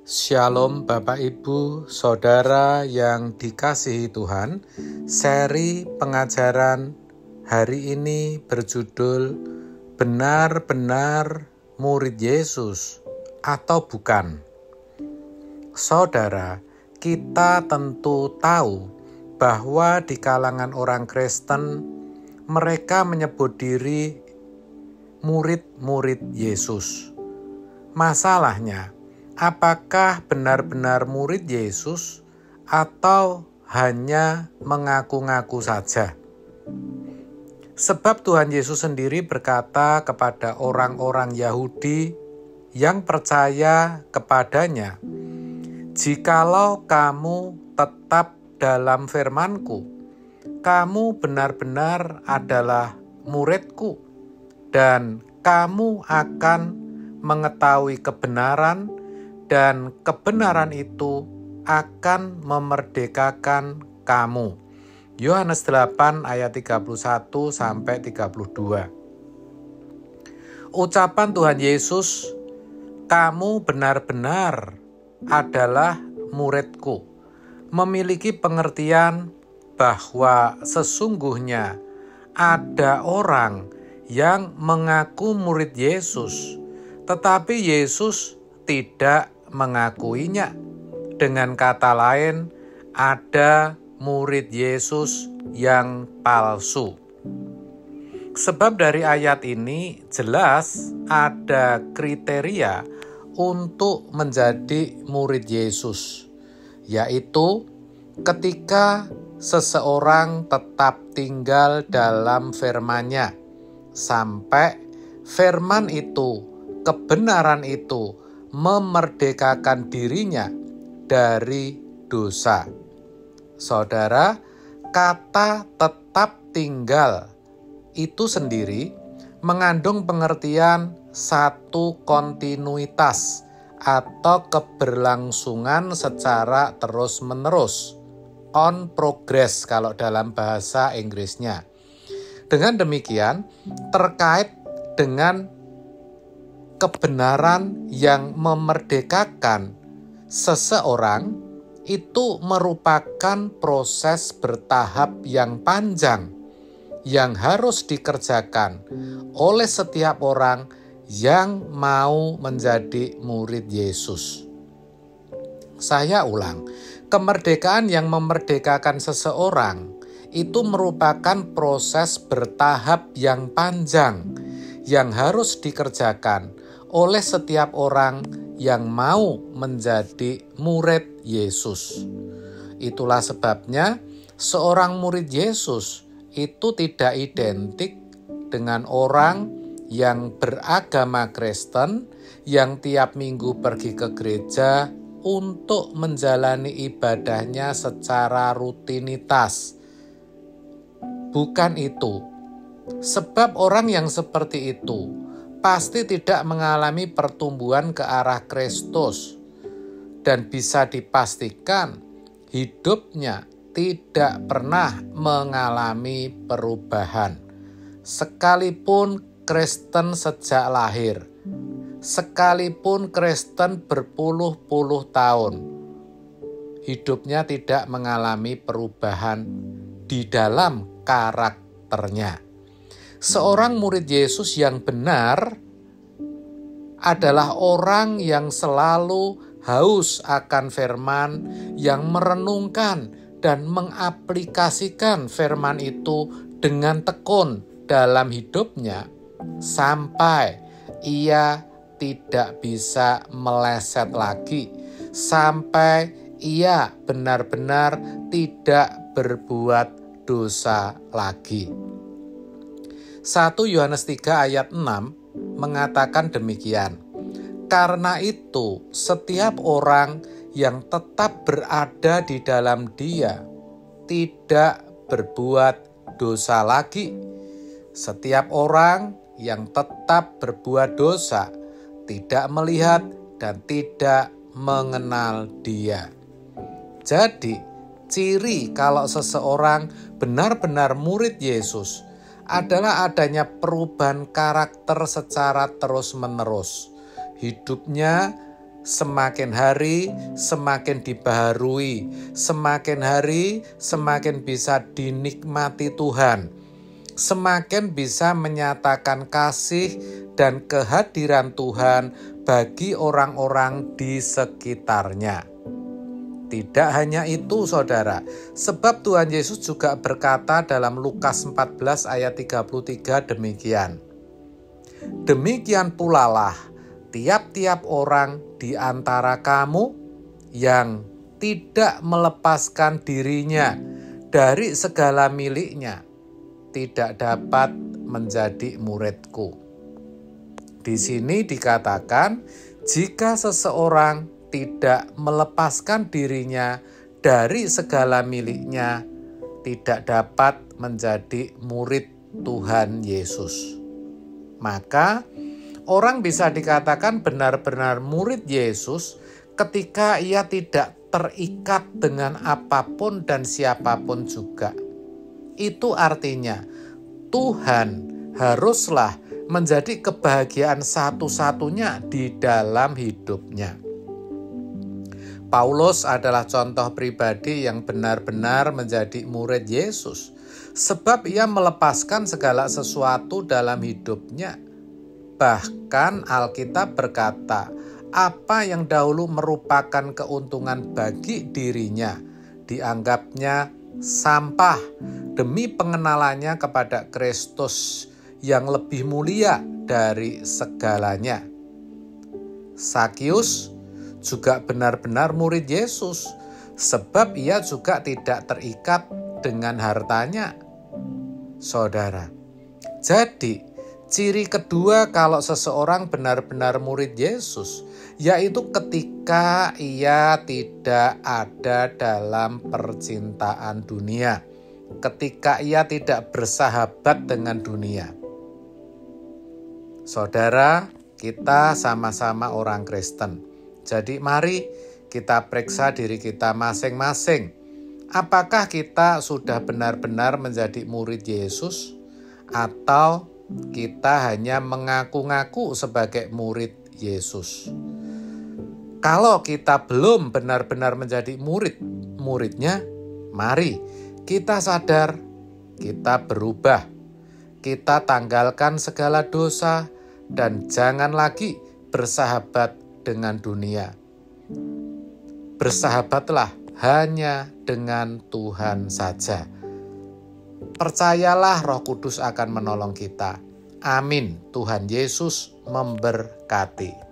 Shalom Bapak Ibu, Saudara yang dikasihi Tuhan. Seri pengajaran hari ini berjudul Benar-benar murid Yesus atau bukan? Saudara, kita tentu tahu bahwa di kalangan orang Kristen mereka menyebut diri murid-murid Yesus. Masalahnya, apakah benar-benar murid Yesus atau hanya mengaku-ngaku saja? Sebab Tuhan Yesus sendiri berkata kepada orang-orang Yahudi yang percaya kepadanya, "Jikalau kamu tetap dalam firman-Ku, kamu benar-benar adalah murid-Ku, dan kamu akan mengetahui kebenaran, dan kebenaran itu akan memerdekakan kamu." Yohanes 8 ayat 31 sampai 32. Ucapan Tuhan Yesus, "Kamu benar-benar adalah murid-Ku," memiliki pengertian bahwa sesungguhnya ada orang yang mengaku murid Yesus, tetapi Yesus tidak mengakuinya. Dengan kata lain, ada murid Yesus yang palsu. Sebab dari ayat ini jelas ada kriteria untuk menjadi murid Yesus, yaitu ketika seseorang tetap tinggal dalam firman-Nya, sampai firman itu, kebenaran itu memerdekakan dirinya dari dosa. Saudara, kata tetap tinggal itu sendiri mengandung pengertian satu kontinuitas atau keberlangsungan secara terus-menerus, on progress kalau dalam bahasa Inggrisnya. Dengan demikian, terkait dengan kebenaran yang memerdekakan seseorang, itu merupakan proses bertahap yang panjang yang harus dikerjakan oleh setiap orang yang mau menjadi murid Yesus. Saya ulang, kemerdekaan yang memerdekakan seseorang itu merupakan proses bertahap yang panjang yang harus dikerjakan oleh setiap orang yang mau menjadi murid Yesus. Itulah sebabnya seorang murid Yesus itu tidak identik dengan orang yang beragama Kristen, yang tiap minggu pergi ke gereja untuk menjalani ibadahnya secara rutinitas. Bukan itu. Sebab orang yang seperti itu pasti tidak mengalami pertumbuhan ke arah Kristus, dan bisa dipastikan hidupnya tidak pernah mengalami perubahan. Sekalipun Kristen sejak lahir, sekalipun Kristen berpuluh-puluh tahun, hidupnya tidak mengalami perubahan di dalam karakternya. Seorang murid Yesus yang benar adalah orang yang selalu haus akan firman, yang merenungkan dan mengaplikasikan firman itu dengan tekun dalam hidupnya, sampai ia tidak bisa meleset lagi, sampai ia benar-benar tidak berbuat dosa lagi. 1 Yohanes 3 ayat 6 mengatakan demikian, "Karena itu setiap orang yang tetap berada di dalam Dia tidak berbuat dosa lagi. Setiap orang yang tetap berbuat dosa tidak melihat dan tidak mengenal Dia." Jadi, ciri kalau seseorang benar-benar murid Yesus adalah adanya perubahan karakter secara terus-menerus. Hidupnya semakin hari semakin dibaharui, semakin hari semakin bisa dinikmati Tuhan, semakin bisa menyatakan kasih dan kehadiran Tuhan bagi orang-orang di sekitarnya. Tidak hanya itu, saudara, sebab Tuhan Yesus juga berkata dalam Lukas 14 ayat 33 demikian. Demikian pula lah tiap-tiap orang di antara kamu yang tidak melepaskan dirinya dari segala miliknya tidak dapat menjadi muridku. Di sini dikatakan, jika seseorang tidak melepaskan dirinya dari segala miliknya, tidak dapat menjadi murid Tuhan Yesus. Maka orang bisa dikatakan benar-benar murid Yesus ketika ia tidak terikat dengan apapun dan siapapun juga. Itu artinya Tuhan haruslah menjadi kebahagiaan satu-satunya di dalam hidupnya. Paulus adalah contoh pribadi yang benar-benar menjadi murid Yesus, sebab ia melepaskan segala sesuatu dalam hidupnya. Bahkan Alkitab berkata, apa yang dahulu merupakan keuntungan bagi dirinya, dianggapnya sampah demi pengenalannya kepada Kristus yang lebih mulia dari segalanya. Sakius juga benar-benar murid Yesus, sebab ia juga tidak terikat dengan hartanya. Saudara, jadi ciri kedua kalau seseorang benar-benar murid Yesus, yaitu ketika ia tidak ada dalam percintaan dunia, ketika ia tidak bersahabat dengan dunia. Saudara, kita sama-sama orang Kristen. Jadi mari kita periksa diri kita masing-masing. Apakah kita sudah benar-benar menjadi murid Yesus atau kita hanya mengaku-ngaku sebagai murid Yesus? Kalau kita belum benar-benar menjadi muridnya, mari kita sadar, kita berubah. Kita tanggalkan segala dosa dan jangan lagi bersahabat dengan dunia. Bersahabatlah hanya dengan Tuhan saja. Percayalah Roh Kudus akan menolong kita. Amin. Tuhan Yesus memberkati.